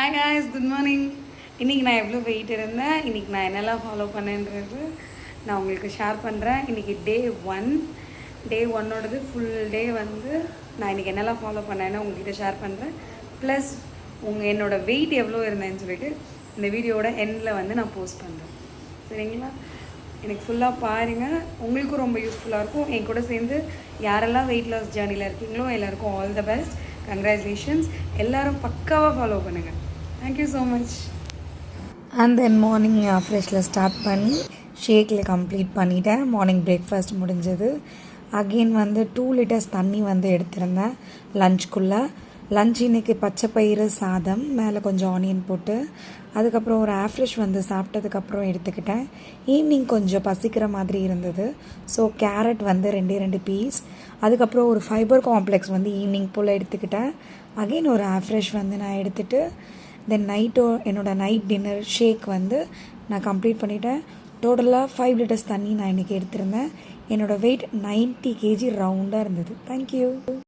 Hi guys, good morning. இன்றைக்கி நான் எவ்வளோ வெயிட் இருந்தேன், இன்றைக்கி நான் என்னெல்லாம் ஃபாலோ பண்ணேன்றது நான் உங்களுக்கு ஷேர் பண்ணுறேன். இன்றைக்கி டே ஒன்னோடது ஃபுல் டே வந்து நான் இன்றைக்கி என்னெல்லாம் ஃபாலோ பண்ணேன்னு உங்கள்கிட்ட ஷேர் பண்ணுறேன். ப்ளஸ் என்னோடய வெயிட் எவ்வளோ இருந்தேன்னு சொல்லிட்டு இந்த வீடியோட எண்டில் வந்து நான் போஸ்ட் பண்ணுறேன். சரிங்களா? எனக்கு ஃபுல்லாக பாருங்கள், உங்களுக்கும் ரொம்ப யூஸ்ஃபுல்லாக இருக்கும். என் கூட சேர்ந்து யாரெல்லாம் வெயிட் லாஸ் ஜேர்னியில் இருக்கீங்களோ எல்லாருக்கும் ஆல் த பெஸ்ட், கங்க்ராச்சுலேஷன்ஸ். எல்லோரும் பக்காவாக ஃபாலோ பண்ணுங்கள். Thank you so much. And then morning ஃப்ரெஷ்ஷில் ஸ்டார்ட் பண்ணி ஷேக்கில் கம்ப்ளீட் பண்ணிட்டேன். மார்னிங் பிரேக்ஃபாஸ்ட் முடிஞ்சது. அகெயின் வந்து 2 liters தண்ணி வந்து எடுத்திருந்தேன் லஞ்சுக்குள்ளே. லஞ்ச் இன்றைக்கி பச்சை பயிறு சாதம், மேலே கொஞ்சம் ஆனியன் போட்டு, அதுக்கப்புறம் ஒரு ஆஃப்ரெஷ் வந்து சாப்பிட்டதுக்கப்புறம் எடுத்துக்கிட்டேன். ஈவினிங் கொஞ்சம் பசிக்கிற மாதிரி இருந்தது, ஸோ கேரட் வந்து 2 பீஸ், அதுக்கப்புறம் ஒரு ஃபைபர் காம்ப்ளெக்ஸ் வந்து ஈவினிங் போல் எடுத்துக்கிட்டேன். அகெயின் ஒரு ஆஃப்ரெஷ் வந்து நான் எடுத்துகிட்டு தென் என்னோடய நைட் டின்னர் ஷேக் வந்து நான் கம்ப்ளீட் பண்ணிட்டேன். டோட்டலாக 5 liters தண்ணி நான் இன்றைக்கி எடுத்திருந்தேன். என்னோடய வெயிட் 90 kg ரவுண்டாக இருந்தது. தேங்க்யூ.